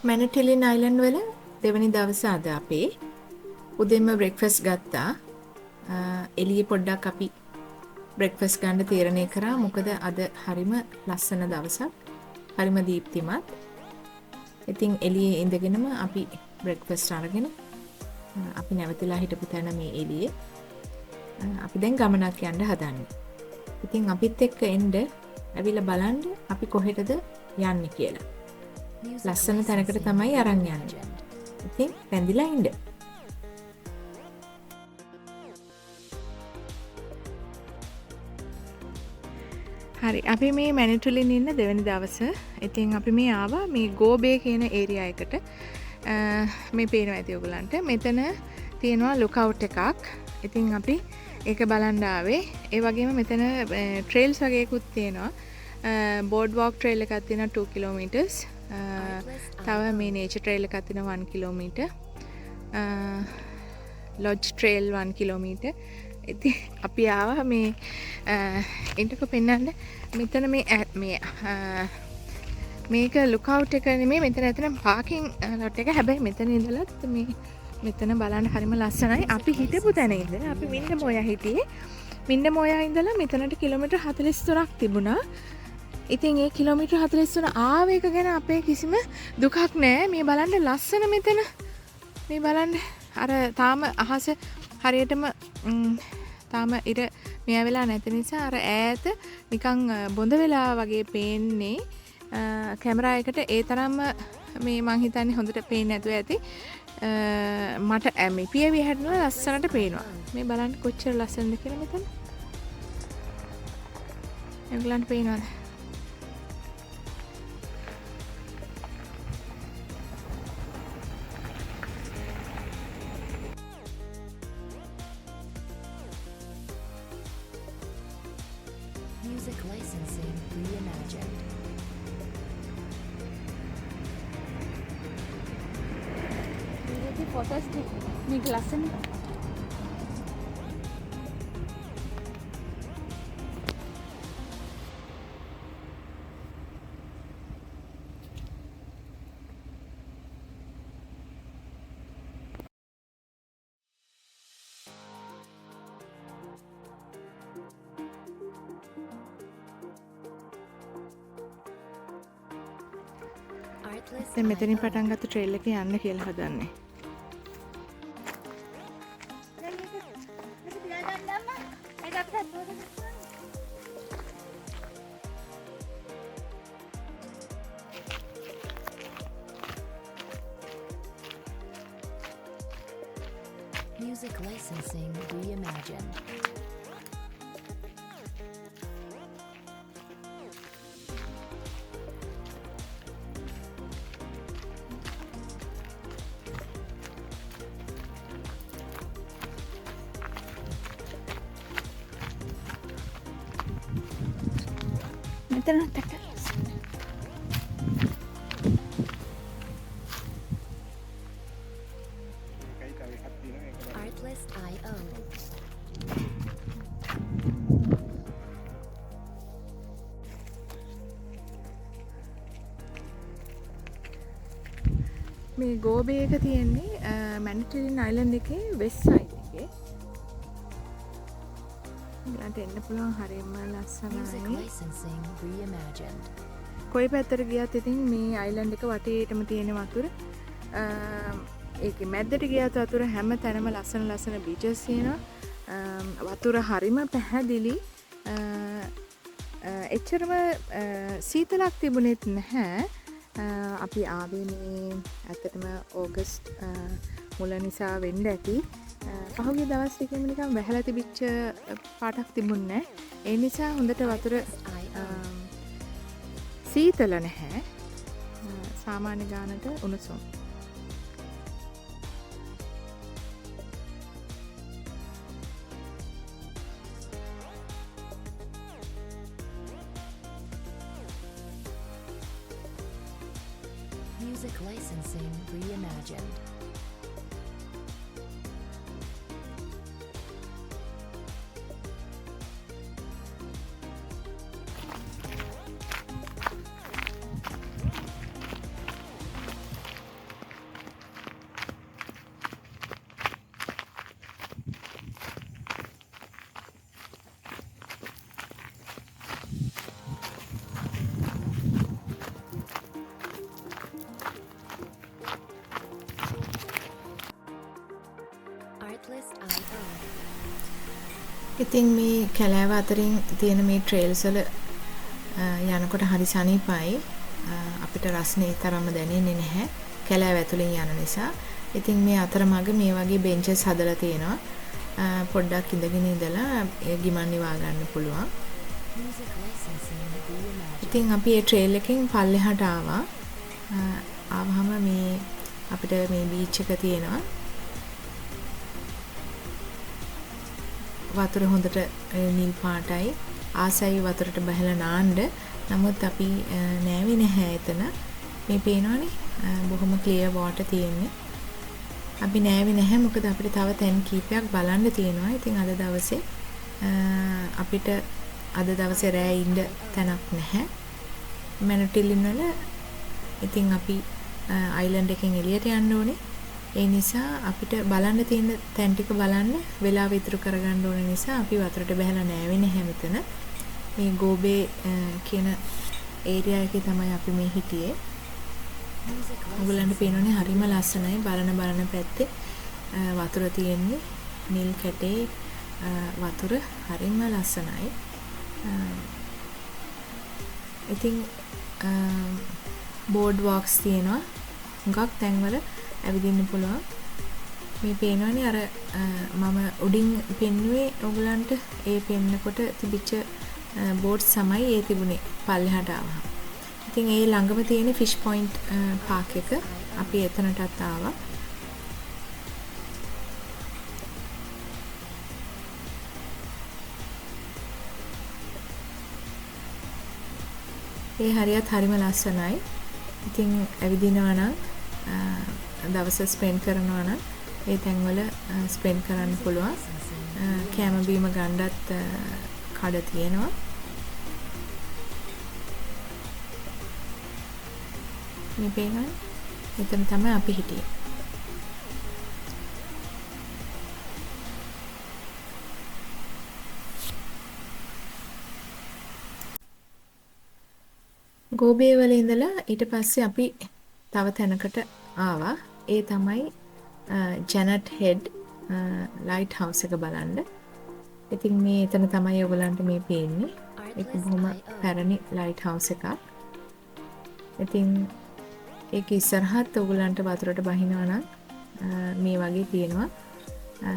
මැනටිලින් island වල දෙවනි දවස අද අපේ උදේම බ්‍රෙක්ෆාස්ට් ගත්තා. එළියේ පොඩ්ඩක් අපි බ්‍රෙක්ෆාස්ට් ගන්න තීරණය කරා. මොකද අද හරිම ලස්සන දවසක්. හරිම දීප්තිමත්. ඉතින් එළියේ ඉඳගෙනම අපි බ්‍රෙක්ෆාස්ට් අරගෙන අපි නැවතිලා හිටපු තැන මේ එළියේ. අපි දැන් ගමනක් යන්න හදන්නේ. ඉතින් අපිත් එක්ක එන්න ඇවිල්ලා බලන්න අපි කොහෙටද යන්නේ කියලා. ලස්සන තැනකට තමයි අරන් යන්නේ. ඉතින් රැඳිලා ඉන්න. හරි අපි මේ මැනිටුලින් ඉන්න දෙවැනි දවස. ඉතින් අපි මේ ආවා මේ ගෝබේ කියන ඒරියා එකට. මේ පේනවා ඇති ඔයගලන්ට. මෙතන තියෙනවා ලුක්අවුට් එකක්. ඉතින් අපි ඒක බලන්න ආවේ. ඒ වගේම මෙතන ට්‍රේල්ස් වගේකුත් තියෙනවා. බෝඩ් වොක් ට්‍රේල් එකක් තියෙනවා 2 කිලෝමීටර්ස්. තව මේ නේචර් ට්‍රේල් එකක් තියෙනවා 1 කිලෝමීටර්. Lodge trail 1 kilometre. ඉතින් අපි ආවා මේ ඉන්ටක පෙන්වන්න. මෙතන මේක ලුක්අවුට් එක නෙමෙයි. මෙතන ඇතන පාකින් ලොට් එක. හැබැයි මෙතන ඉඳලත් මෙතන බලන්න හරිම ලස්සනයි. අපි හිටපු තැන ඉඳලා අපි මින්ඩමෝයා හිටියේ. මින්ඩමෝයා ඉඳලා මෙතනට කිලෝමීටර් 43ක් තිබුණා. ඉතින් ඒ කිලෝමීටර් 43 ආව එක ගැන අපේ කිසිම දුකක් නෑ. මේ බලන්න ලස්සන මෙතන. මේ බලන්න අර තාම අහස හරියටම තාම ඉර මෙයා වෙලා නැති නිසා අර ඈත නිකන් බොඳ වෙලා වගේ පේන්නේ කැමරා එකට. ඒ තරම්ම මේ මං හිතන්නේ හොඳට පේන්නේ නැතුව ඇති. මට මේ පියවි හැදෙනවා ලස්සනට පේනවා. මේ බලන්න කොච්චර ලස්සනද කියලා මෙතන. ඒගොල්ලන්ට පේනවද? Music licensing reimagined. Really photos make lesson. Artlist දැන් මෙතනින් පටන් ගත්ත ට්‍රේල් එකේ යන්න කියලා හදන්නේ. Music licensing reimagined. මෙතන තක. Artlist.io. මේ ගෝබේ එක තියෙන්නේ මැනිටුලින් අයිලන්ඩ් එකේ වෙස්ට් සයිඩ් එකේ. ඊළඟට එන්න පුළුවන් හරියම Music ලස්සනයි. licensing reimagined. කොයි පැත්තට ගියත් ඉතින් මේ අයිලන්ඩ් එක වටේටම තියෙන වතුර. ඒකේ මැද්දට ගියත් වතුර හැම තැනම ලස්සන බීචස් තියෙනවා. වතුර හරිම පැහැදිලි. එච්චරම සීතලක් තිබුණෙත් නැහැ. අපි ආවේ මේ ඇත්තටම ඕගස්ට් මුල නිසා වෙන්න ඇති. පහුගිය දවස් දෙකෙම නිකන් වැහලා තිබිච්ච පාටක් තිබුණේ නැහැ. ඒ නිසා හොඳට වතුර සීතල නැහැ. සාමාන්‍ය ගානට උණුසුම්. Music licensing reimagined. ඉතින් මේ කැලෑව අතරින් තියෙන මේ ට්‍රේල්ස් වල යනකොට හරි සනීපයි. අපිට රස්නේ තරම්ම දැනෙන්නේ නැහැ. කැලෑව ඇතුලෙන් යන නිසා. ඉතින් මේ අතරමඟ මේ වගේ බෙන්චස් හදලා තියෙනවා. පොඩ්ඩක් ඉඳගෙන ඉඳලා ගිමන් නිවා ගන්න පුළුවන්. Music licensing reimagined. ඉතින් අපි මේ ට්‍රේල් එකෙන් පල්ලෙහාට ආවා. ආවහම මේ අපිට මේ බීච් එක තියෙනවා. වතුර හොඳට නිල් පාටයි. ආසයි වතුරට බහලා නාන්න. නමුත් අපි නෑවේ නැහැ එතන. මේ පේනවනේ බොහොම ක්ලියර් වෝටර් තියෙන්නේ. අපි නෑවේ නැහැ මොකද අපිට තව තැන් කීපයක් බලන්න තියෙනවා. ඉතින් අද දවසේ අපිට අද දවසේ රෑ ඉන්න තැනක් නැහැ. මැනටිලින් වල ඉතින් අපි අයිලන්ඩ් එකෙන් එළියට යන්න ඕනේ. ඒ නිසා අපිට බලන්න තියෙන තැන් ටික බලන්න වෙලාව ඉතුරු කරගන්න ඕන නිසා අපි වතුරට බහලා නෑවේ නැහැ මෙතන. මේ ගෝබේ කියන ඒරියා එකේ තමයි අපි මේ හිටියේ. Music ඔයගලන්ට පේනෝනේ හරිම ලස්සනයි බලන පැත්තේ වතුර තියෙන්නේ නිල් කැටේ වතුර හරිම ලස්සනයි. ඉතින් බෝඩ් වොක්ස් තියෙනවා. හුඟක් තැන්වල ඇවිදින්න පුළුවන්. මේ පේනවනේ අර මම උඩින් පෙන්නුවේ ඔයගලන්ට ඒ පෙන්නකොට තිබිච්ච බෝඩ්ස් තමයි ඒ තිබුණේ පල්ලෙහාට ආවහම. ඉතින් ඒ ළඟම තියෙන ෆිෂ් පොයින්ට් පාක් එක අපි එතනටත් ආවා. ඒ හරියත් හරිම ලස්සනයි. ඉතින් ඇවිදිනවා නම් දවස ස්පෙන්ඩ් කරනවා නම් ඒ තැන්වල ස්පෙන්ඩ් කරන්න පුළුවන්. කැම බීම ගන්නත් කඩ තියෙනවා. මේ පේනවනේ මෙතන තමයි අපි හිටියේ. ගෝබේ වල ඉඳලා ඊට පස්සේ අපි තව තැනකට ආවා. ඒ තමයි ජැනට් හෙඩ් ලයිට් හවුස් එක බලන්න. ඉතින් මේ එතන තමයි ඔයගලන්ට මේ පේන්නේ. ඒක බොහොම පැරණි ලයිට් හවුස් එකක්. ඉතින් ඒක ඉස්සරහත් ඔයගලන්ට වතුරට බහිනවා නම් මේ වගේ තියෙනවා.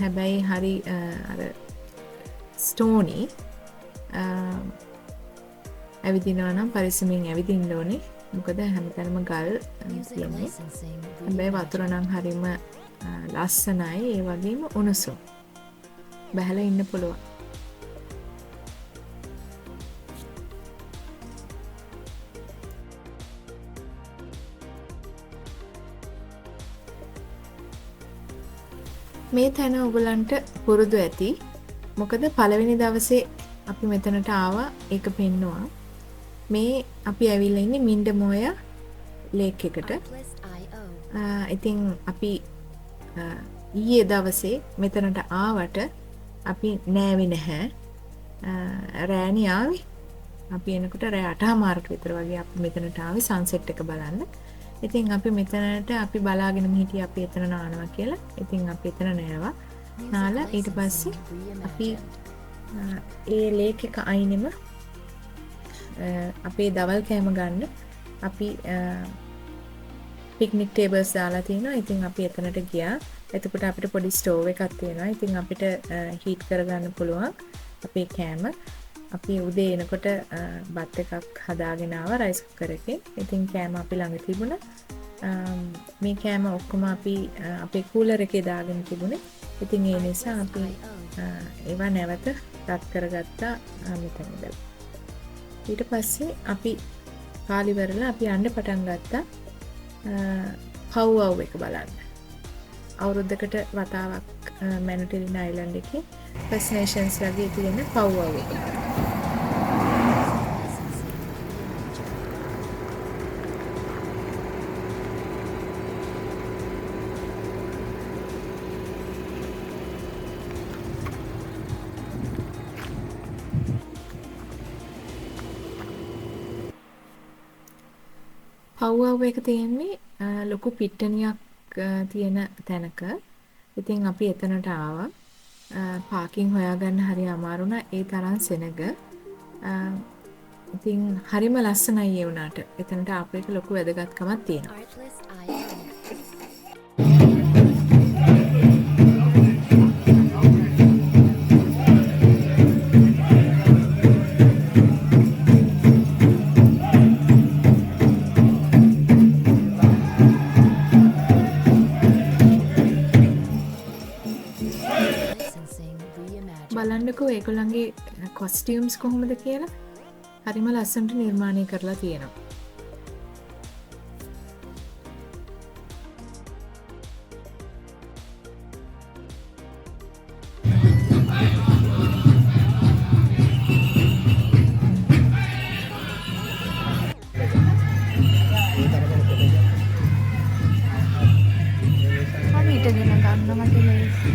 හැබැයි හරි අර ස්ටෝනි ඇවිදිනවා නම් පරිස්සමින් ඇවිදින්න ඕනේ. මොකද හැමතැනම ගල් Music තියෙන්නේ. licensing හැබැයි වතුර නම් හරිම ලස්සනයි. ඒ වගේම උණුසුම්. බහලා ඉන්න පුළුවන්. මේ තැන ඔයගලන්ට පුරුදු ඇති. මොකද පළවෙනි දවසේ අපි මෙතනට ආවා ඒක පෙන්නවා. මේ අපි ඇවිල්ලා ඉන්නේ මින්ඩමෝයා ලේක් එකට. Artlist.io. ඉතින් අපි ඊයේ දවසේ මෙතනට ආවට අපි නෑවේ නැහැ. රෑනේ ආවේ. අපි එනකොට රෑ 8:00 විතර වගේ අපි මෙතනට ආවේ සන්සෙට් එක බලන්න. ඉතින් අපි මෙතනට අපි බලාගෙනම හිටියේ අපි එතන නානවා කියලා. ඉතින් අපි එතන නෑවා. නාලා ඊට පස්සේ අපි ඒ ලේක් එක අයිනෙම අපේ දවල් කෑම ගන්න අපි පික්නික් ටේබල්ස් දාලා තිනවා. ඉතින් අපි එතනට ගියා. එතකොට අපිට පොඩි ස්ටෝව් එකක් තියෙනවා. ඉතින් අපිට හීට් කරගන්න පුළුවන් අපේ කෑම. අපි උදේ එනකොට බත් එකක් හදාගෙන ආවා රයිස් කුකර් එකේ. ඉතින් කෑම අපි ළඟ තිබුණා. මේ කෑම ඔක්කොම අපි අපේ කූලර් එකේ දාගෙන තිබුණේ. ඉතින් ඒ නිසා අපි ඒවා නැවත රත් කරගත්තා මෙතන ඉඳලා. ඊට පස්සේ අපි කාලි වරලා අපි යන්න පටන් ගත්තා පව්වව් එක බලන්න. අවුරුද්දකට වතාවක් මැනටිලින් අයිලන්ඩ් එකේ ෆස්ට් නේෂන්ස් වගේ තියෙන පව්වව් එක. පව්වව් එක තියෙන්නේ ලොකු පිට්ටනියක් තියෙන තැනක. ඉතින් අපි එතනට ආවා. පාකින් හොයාගන්න හරි අමාරු වුණා. ඒ තරම් සෙනග. ඉතින් හරිම ලස්සනයි ඒ වුණාට. එතනට ආපු එක ලොකු වැදගත්කමක් තියෙනවා. Artlist.io. Licensing reimagined. බලන්නකෝ ඒගොල්ලන්ගේ කොස්ටියම්ස් කොහොමද කියලා. හරිම ලස්සනට නිර්මාණය කරලා තියෙනවා. මම හිටගෙන ගන්න මට ලේසි.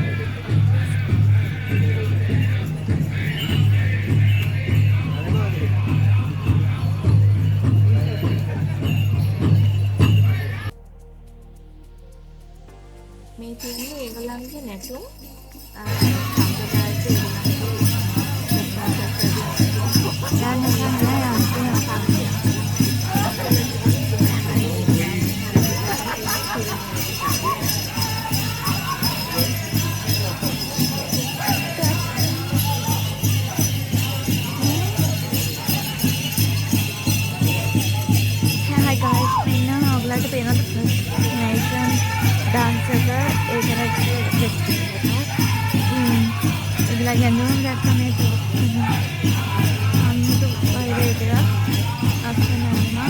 මේ තියෙන්නේ ඒගොල්ලන්ගේ නැටුම් සම්ප්‍රදායික ඒගොල්ලන්ගේ Hi guys, මෙන්න ඔයගලට පේනවද නේෂන් ඩාන්ස් එක ඒකලගේ ෆෙස්ටිවල් එකක්. ඒගොල්ලෝ යනවා දැක්කම ඒක අන්ත වයිරේ එක අස්සනනවා.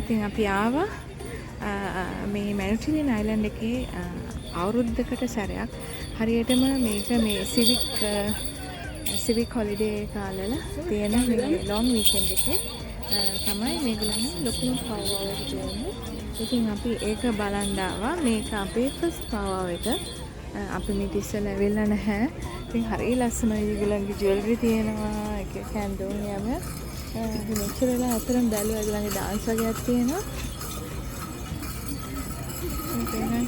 ඉතින් අපි ආවා මේ මැනුටිලියන් අයිලන්ඩ් එකේ අවුරුද්දකට සැරයක් හරියටම මේක මේ සිවික් හොලිඩේ කාලවල තියෙන මේ ලොන් වීකෙන්ඩ් එකේ තමයි මේගොල්ලන් ලොකුම පවුව එක තියෙන්නේ. ඉතින් අපි ඒක බලන්න ආවා. මේක අපේ ෆස්ට් පවුව එක. අපි මේක ඉස්සෙල්ලා ඇවිල්ලා නැහැ. ඉතින් හරිය ලස්සනයි. ඒගොල්ලන්ගේ ජුවෙලරි තියෙනවා. ඒක කැන්ඩෝන් යම මෙච්චර වෙලා අතරම බැලුවා ඒගොල්ලන්ගේ ඩාන්ස් වගේක් තියෙනවා. ඒගොල්ලන්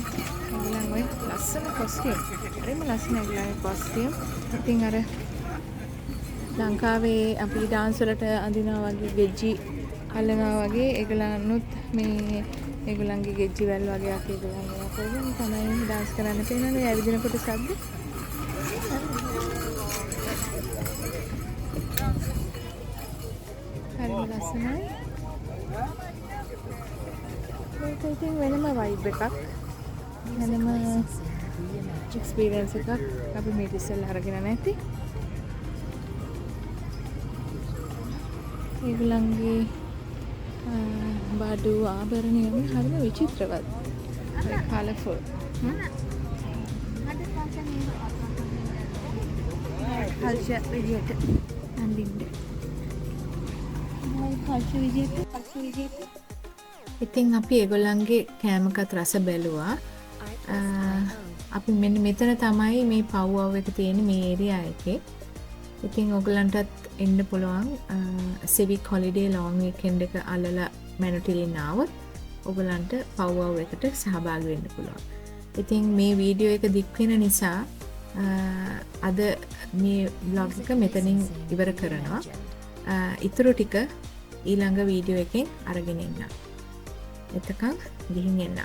ඔය ලස්සන කොස්ටියම්. හරිම ලස්සන ඒගොල්ලන්ගේ කොස්ටියම්. ඉතින් අර ලංකාවේ අපි ඩාන්ස් වලට අඳිනවා වගේ ගෙජ්ජි අල්ලනවා වගේ ඒගොල්ලන්නුත් මේ ඒගොල්ලන්ගේ ගෙජ්ජි වැල් වගේක් ඒගොල්ලන් කරගෙන තමයි ඩාන්ස් කරන්න තියෙනනේ. ඇවිදිනකොට සද්ද හරිම ලස්සනයි. ඒක ඉතින් වෙනම වයිබ් එකක්. වෙනම එක්ස්පීරියන්ස් එකක්. අපි මේ ඉස්සෙල්ලා අරගෙන නැති. ඒගොල්ලන්ගේ බඩු ආභරණ යන හරිම විචිත්‍රවත්. කලර්ෆුල්. කල්චර් විදියට අඳින්න. කල්චර් විදියට ඉතින් අපි ඒගොල්ලන්ගේ කෑමකත් රස බැලුවා. අපි මෙන්න මෙතන තමයි මේ පවුව එක තියෙන මේ ඒරියා එකේ. ඉතින් ඔයගලන්ටත් එන්න පුළුවන් සිවික් හොලිඩේ ලොන් වීකෙන්ඩ් එක අල්ලලා මැනුටිලින් ආවොත් ඔයගලන්ට පවුව එකට සහභාගී වෙන්න පුළුවන්. ඉතින් මේ වීඩියෝ එක දික් වෙන නිසා අද මේ vlog එක මෙතනින් ඉවර කරනවා. ඊටු ටික ඊළඟ වීඩියෝ එකෙන් අරගෙන එන්න. එතකන් ගිහින් එන්න.